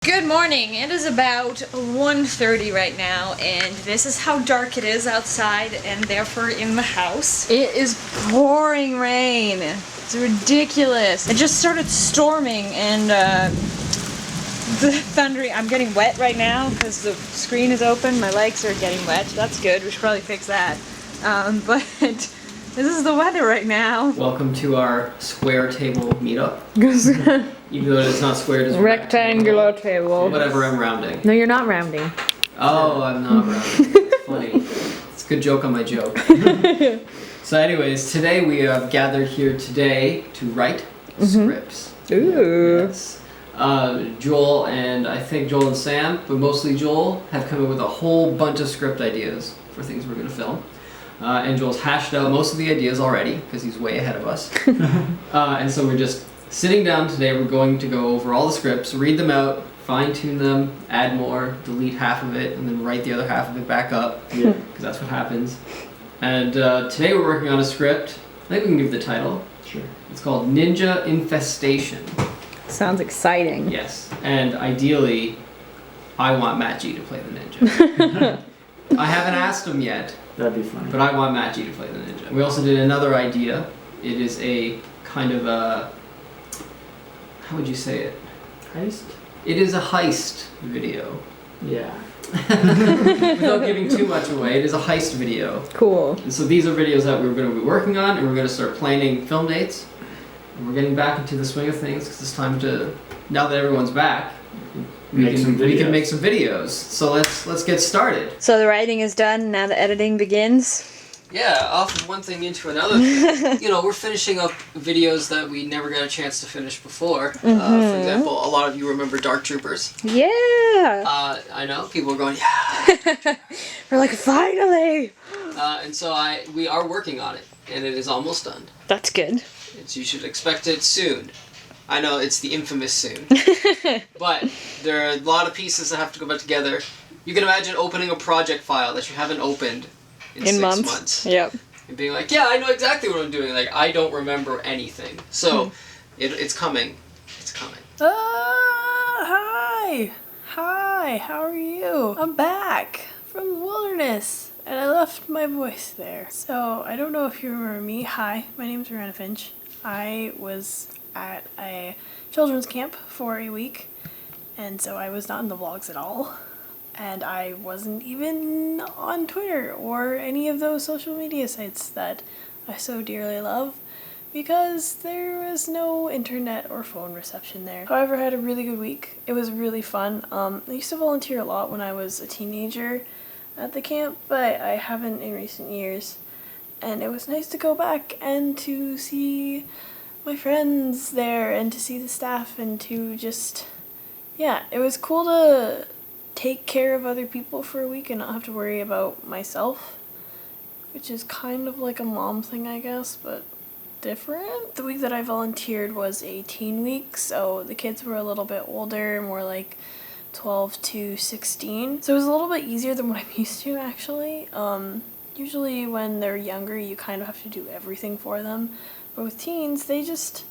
Good morning. It is about 1:30 right now, and this is how dark it is outside and therefore in the house. It is pouring rain. It's ridiculous. It just started storming and the thundering. I'm getting wet right now because the screen is open. My legs are getting wet. That's good. We should probably fix that. But this is the weather right now. Welcome to our square table meetup. Even though it's not square, it's rectangular table. Whatever, I'm rounding. No, you're not rounding. Oh, I'm not rounding. It's funny. It's a good joke on my joke. So anyways, today we have gathered here today to write scripts. Ooh. Yes. Joel and I think Joel and Sam, but mostly Joel, have come up with a whole bunch of script ideas for things we're going to film. And Joel's hashed out most of the ideas already because he's way ahead of us. And so we're just sitting down today. We're going to go over all the scripts, read them out, fine-tune them, add more, delete half of it, and then write the other half of it back up. Yeah. Because that's what happens. And today we're working on a script. I think we can give the title. Sure. It's called Ninja Infestation. Sounds exciting. Yes. And ideally, I want Matt G to play the ninja. I haven't asked him yet. That'd be funny. But I want Matt G to play the ninja. We also did another idea. It is a kind of a... How would you say it? Heist? It is a heist video. Yeah. Without giving too much away, it is a heist video. Cool. And so these are videos that we're going to be working on, and we're going to start planning film dates. And we're getting back into the swing of things because it's time to, now that everyone's back, we can make some videos. So let's get started. So the writing is done, now the editing begins. Yeah, off of one thing into another thing. You know, we're finishing up videos that we never got a chance to finish before. For example, a lot of you remember Dark Troopers. Yeah. I know, people are going, yeah. We're like, finally. And so we are working on it, and it is almost done. That's good. You should expect it soon. I know, it's the infamous soon. But there are a lot of pieces that have to go back together. You can imagine opening a project file that you haven't opened in 6 months. Yep. And being like, yeah, I know exactly what I'm doing. Like, I don't remember anything. So, it's coming. It's coming. Hi! Hi, how are you? I'm back from the wilderness, and I left my voice there. So, I don't know if you remember me. Hi, my name's Rianna Finch. I was at a children's camp for a week, and so I was not in the vlogs at all. And I wasn't even on Twitter or any of those social media sites that I so dearly love because there was no internet or phone reception there. However, I had a really good week. It was really fun. I used to volunteer a lot when I was a teenager at the camp, but I haven't in recent years. And it was nice to go back and to see my friends there and to see the staff and to just, yeah, it was cool to take care of other people for a week and not have to worry about myself, which is kind of like a mom thing, I guess, but different. The week that I volunteered was a teen week, so the kids were a little bit older, more like 12 to 16, so it was a little bit easier than what I'm used to, actually. Usually when they're younger, you kind of have to do everything for them, but with teens, they just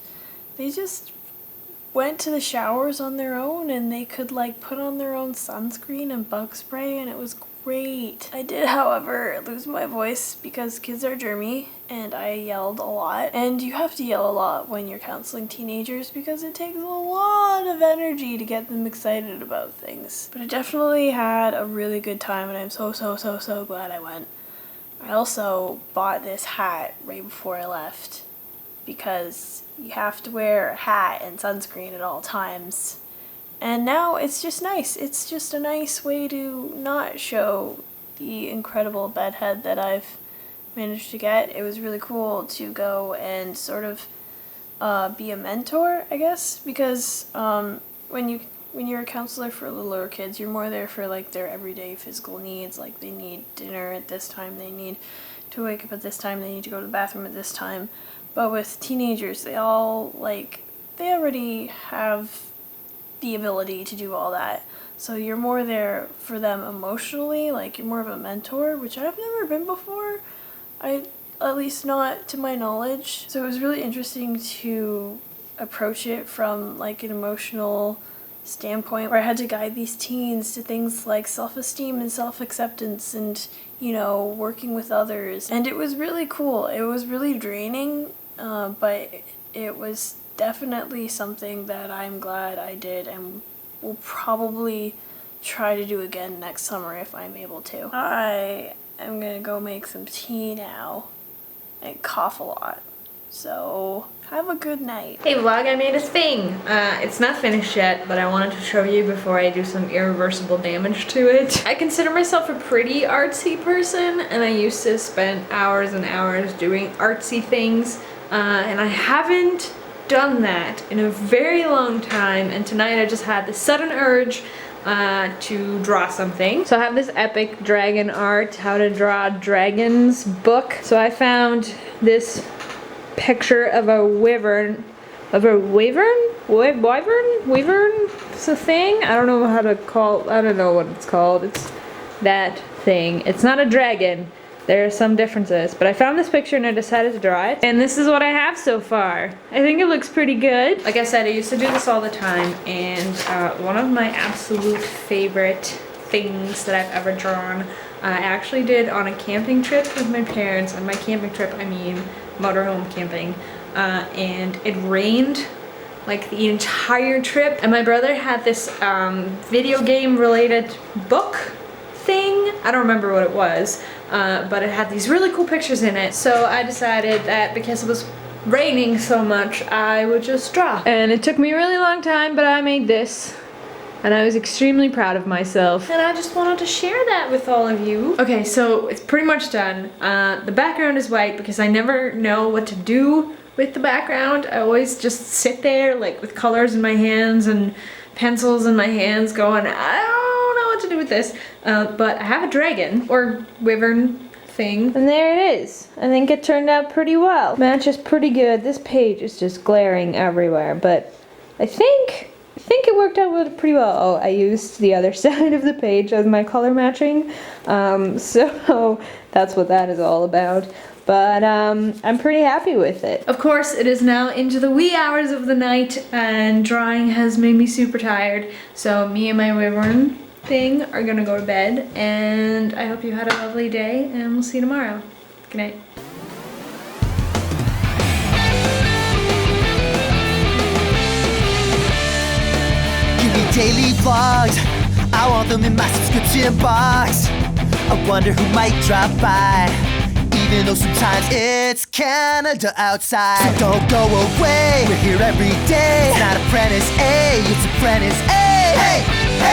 went to the showers on their own, and they could like put on their own sunscreen and bug spray, and it was great. I did, however, lose my voice because kids are germy, and I yelled a lot. And you have to yell a lot when you're counseling teenagers because it takes a lot of energy to get them excited about things. But I definitely had a really good time, and I'm so glad I went. I also bought this hat right before I left because you have to wear a hat and sunscreen at all times. And now it's just nice. It's just a nice way to not show the incredible bedhead that I've managed to get. It was really cool to go and sort of be a mentor, I guess, because when you're a counselor for littler kids, you're more there for like their everyday physical needs. Like they need dinner at this time, they need to wake up at this time, they need to go to the bathroom at this time. But with teenagers, they already have the ability to do all that. So you're more there for them emotionally, like you're more of a mentor, which I've never been before. At least not to my knowledge. So it was really interesting to approach it from like an emotional standpoint where I had to guide these teens to things like self-esteem and self-acceptance and, you know, working with others. And it was really cool. It was really draining, but it was definitely something that I'm glad I did and will probably try to do again next summer if I'm able to. I am gonna go make some tea now and cough a lot. So have a good night. Hey vlog, I made a thing. It's not finished yet, but I wanted to show you before I do some irreversible damage to it. I consider myself a pretty artsy person, and I used to spend hours and hours doing artsy things, and I haven't done that in a very long time, and tonight I just had this sudden urge to draw something. So I have this epic dragon art, how to draw dragons book. So I found this picture of a wyvern, wyvern, it's a thing. I don't know how to call, I don't know what it's called. It's that thing. It's not a dragon. There are some differences, but I found this picture and I decided to draw it. And this is what I have so far. I think it looks pretty good. Like I said, I used to do this all the time, and one of my absolute favorite things that I've ever drawn, I actually did on a camping trip with my parents. On my camping trip, I mean motorhome camping, and it rained like the entire trip, and my brother had this video game related book thing. I don't remember what it was, but it had these really cool pictures in it. So I decided that because it was raining so much, I would just draw. And it took me a really long time, but I made this. And I was extremely proud of myself. And I just wanted to share that with all of you. Okay, so it's pretty much done. The background is white because I never know what to do with the background. I always just sit there like with colors in my hands and pencils in my hands going, I don't know what to do with this. But I have a dragon or wyvern thing. And there it is. I think it turned out pretty well. Matches pretty good. This page is just glaring everywhere, but I think it worked out pretty well. Oh, I used the other side of the page as my color matching. So that's what that is all about. But I'm pretty happy with it. Of course, it is now into the wee hours of the night, and drawing has made me super tired. So me and my wyvern thing are gonna go to bed, and I hope you had a lovely day, and we'll see you tomorrow. Good night. Daily vlogs, I want them in my subscription box. I wonder who might drop by, even though sometimes it's Canada outside. So don't go away, we're here every day. It's not ApprenticeEh, it's ApprenticeA. Hey, hey.